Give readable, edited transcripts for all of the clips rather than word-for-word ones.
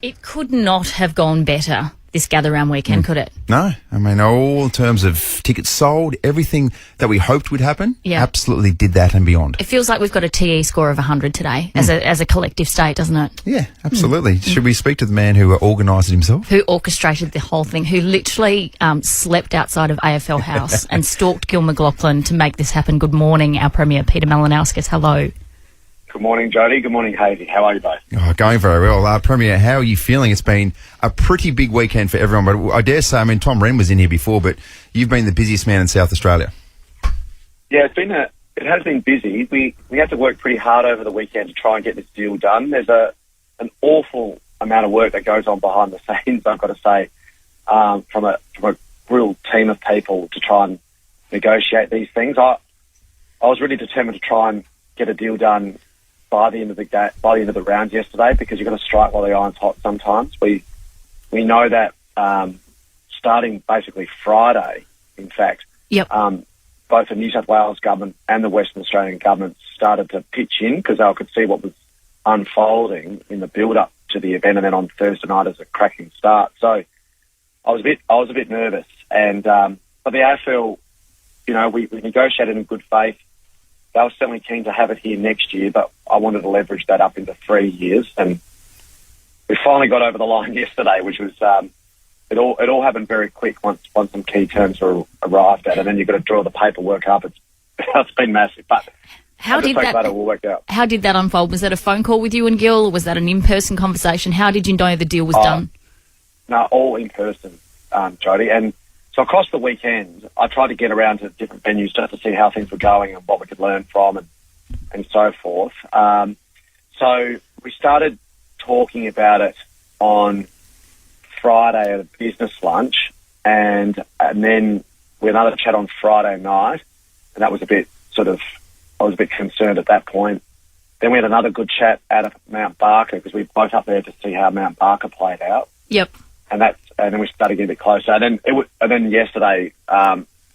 It could not have gone better, this gather-round weekend, could it? No. I mean, all in terms of tickets sold, everything that we hoped would happen, absolutely did that and beyond. It feels like we've got a TE score of 100 today as a collective state, doesn't it? Yeah, absolutely. Should we speak to the man who organised it himself? Who orchestrated the whole thing, who literally slept outside of AFL House and stalked Gil McLachlan to make this happen. Good morning, our Premier, Peter Malinauskas. Hello. Good morning, Jody. Good morning, Hazy. How are you both? Oh, going very well. Premier, how are you feeling? It's been a pretty big weekend for everyone, but I dare say, I mean, Tom Wren was in here before, but you've been the busiest man in South Australia. Yeah, it has been busy. We had to work pretty hard over the weekend to try and get this deal done. There's an awful amount of work that goes on behind the scenes, I've got to say, from a real team of people to try and negotiate these things. I was really determined to try and get a deal done by the end of the rounds yesterday, because you've got to strike while the iron's hot sometimes. We know that starting basically Friday, in fact, both the New South Wales government and the Western Australian government started to pitch in because they could see what was unfolding in the build-up to the event, and then on Thursday night as a cracking start. So I was a bit nervous, and but the AFL, we negotiated in good faith. They were certainly keen to have it here next year, but I wanted to leverage that up into 3 years. And we finally got over the line yesterday, which was it all happened very quick once some key terms were arrived at, and then you've got to draw the paperwork up. It's been massive, but how did that all work out? How did that unfold? Was that a phone call with you and Gil, or was that an in-person conversation? How did you know the deal was done? No, all in person, Jody. And so across the weekend, I tried to get around to different venues just to see how things were going and what we could learn from and so forth. So we started talking about it on Friday at a business lunch, and then we had another chat on Friday night, and that was I was a bit concerned at that point. Then we had another good chat out of Mount Barker, because we were both up there to see how Mount Barker played out. Yep. And then we started getting a bit closer. And then yesterday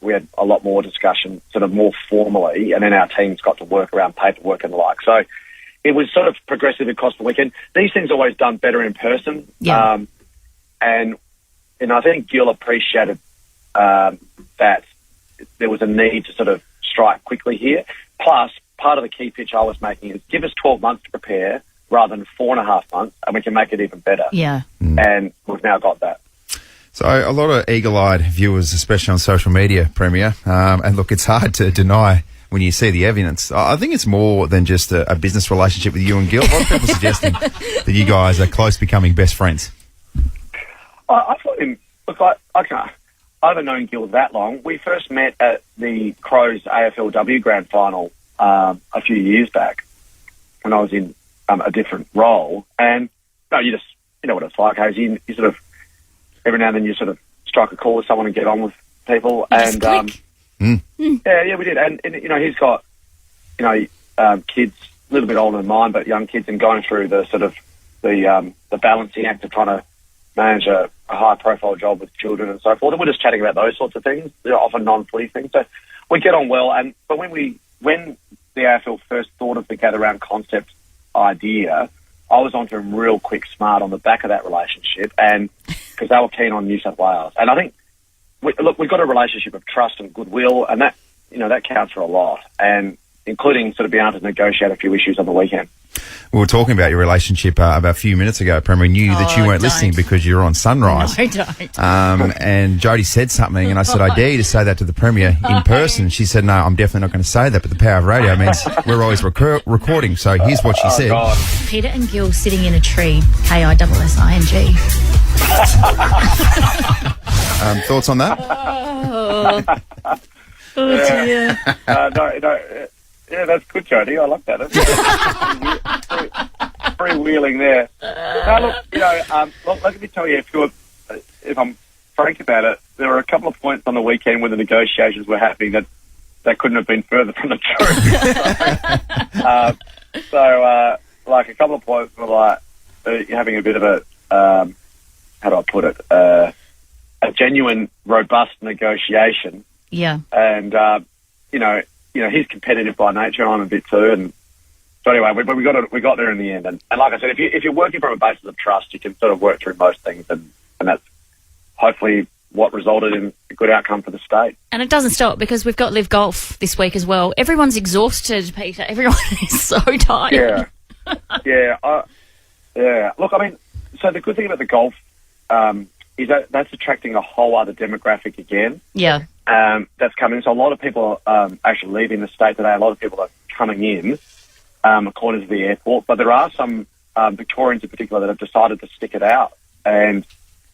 we had a lot more discussion, sort of more formally, and then our teams got to work around paperwork and the like. So it was sort of progressive across the weekend. These things are always done better in person. Yeah. And I think Gil appreciated that there was a need to sort of strike quickly here. Plus, part of the key pitch I was making is give us 12 months to prepare rather than 4.5 months, and we can make it even better. Yeah. And we've now got that. So a lot of eagle-eyed viewers, especially on social media, Premier, and look, it's hard to deny when you see the evidence. I think it's more than just a business relationship with you and Gil. A lot of people suggesting that you guys are close to becoming best friends. I thought him... Look, I haven't known Gil that long. We first met at the Crows AFLW Grand Final a few years back when I was in a different role. And you know what it's like, Hazy. You sort of, every now and then you sort of strike a call with someone and get on with people. And yeah, we did. And he's got kids a little bit older than mine, but young kids, and going through the sort of the balancing act of trying to manage a high-profile job with children and so forth. And we're just chatting about those sorts of things. They're often non-footy things. So we get on well. But when the AFL first thought of the gather-round concept idea, I was onto them real quick, smart on the back of that relationship, and because they were keen on New South Wales. And I think, we've got a relationship of trust and goodwill, and that that counts for a lot, and including sort of being able to negotiate a few issues on the weekend. We were talking about your relationship about a few minutes ago, Premier. We knew that you weren't listening because you're on Sunrise. No, don't. And Jody said something, and I said, I dare you to say that to the Premier in person. She said, no, I'm definitely not going to say that, but the power of radio means we're always recording. So here's what she said. God. Peter and Gil sitting in a tree, KISSING. Thoughts on that? Oh dear. Yeah, that's good, Jody. I like that. Freewheeling there. No, look, let me tell you, if I'm frank about it, there were a couple of points on the weekend when the negotiations were happening that couldn't have been further from the truth. Like a couple of points were like you're having a bit of a how do I put it? A genuine, robust negotiation. Yeah. And he's competitive by nature. I'm a bit too, So anyway, we got there in the end, and like I said, if you're working from a basis of trust, you can sort of work through most things, and that's hopefully what resulted in a good outcome for the state. And it doesn't stop because we've got Live Golf this week as well. Everyone's exhausted, Peter. Everyone is so tired. Yeah. Look, I mean, so the good thing about the golf is that that's attracting a whole other demographic again. Yeah. That's coming. So a lot of people are actually leaving the state today. A lot of people are coming in, according to the airport. But there are some Victorians in particular that have decided to stick it out and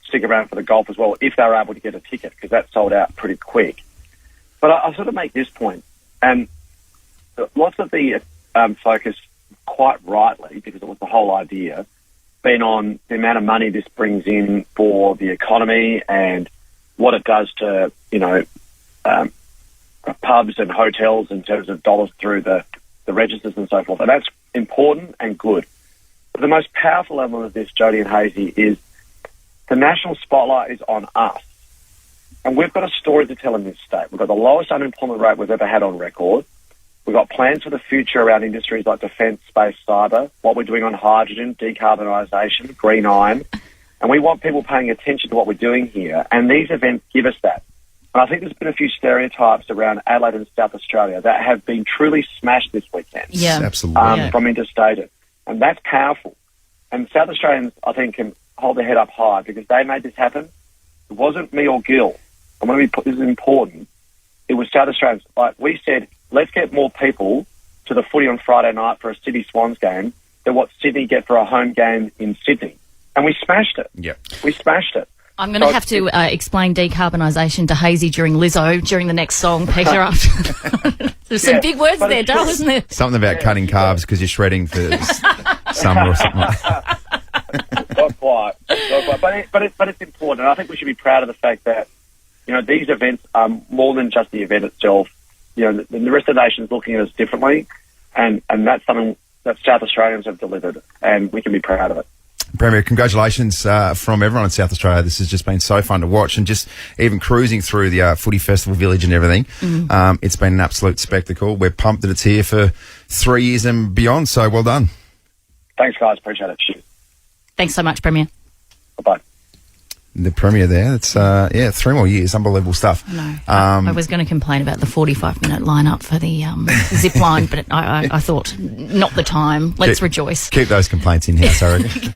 stick around for the golf as well, if they're able to get a ticket, because that sold out pretty quick. But I sort of make this point, and lots of the focus, quite rightly, because it was the whole idea, been on the amount of money this brings in for the economy and what it does to, pubs and hotels in terms of dollars through the registers and so forth. And that's important and good. But the most powerful element of this, Jodie and Hazy, is the national spotlight is on us. And we've got a story to tell in this state. We've got the lowest unemployment rate we've ever had on record. We've got plans for the future around industries like defence, space, cyber, what we're doing on hydrogen, decarbonisation, green iron. And we want people paying attention to what we're doing here. And these events give us that. And I think there's been a few stereotypes around Adelaide and South Australia that have been truly smashed this weekend. Yeah. Absolutely. From interstate. And that's powerful. And South Australians, I think, can hold their head up high because they made this happen. It wasn't me or Gil. And when we put this is important, it was South Australians. Like we said, let's get more people to the footy on Friday night for a City Swans game than what Sydney get for a home game in Sydney. And we smashed it. Yep. We smashed it. I'm going to have to explain decarbonisation to Hazy during Lizzo during the next song, Peter. There's some big words there, Dale, isn't there? Something about cutting carbs because you're shredding for summer or something like that. Not quite. But it's important. And I think we should be proud of the fact that, these events are more than just the event itself. The rest of the nation's looking at us differently, and that's something that South Australians have delivered, and we can be proud of it. Premier, congratulations from everyone in South Australia. This has just been so fun to watch, and just even cruising through the footy festival village and everything. It's been an absolute spectacle. We're pumped that it's here for 3 years and beyond, so well done. Thanks, guys. Appreciate it. Cheers. Thanks so much, Premier. Bye-bye. The Premier there, it's 3 more years, unbelievable stuff. I know. I was going to complain about the 45-minute lineup for the zip line, but I thought, not the time. Let's rejoice. Keep those complaints in-house, I reckon.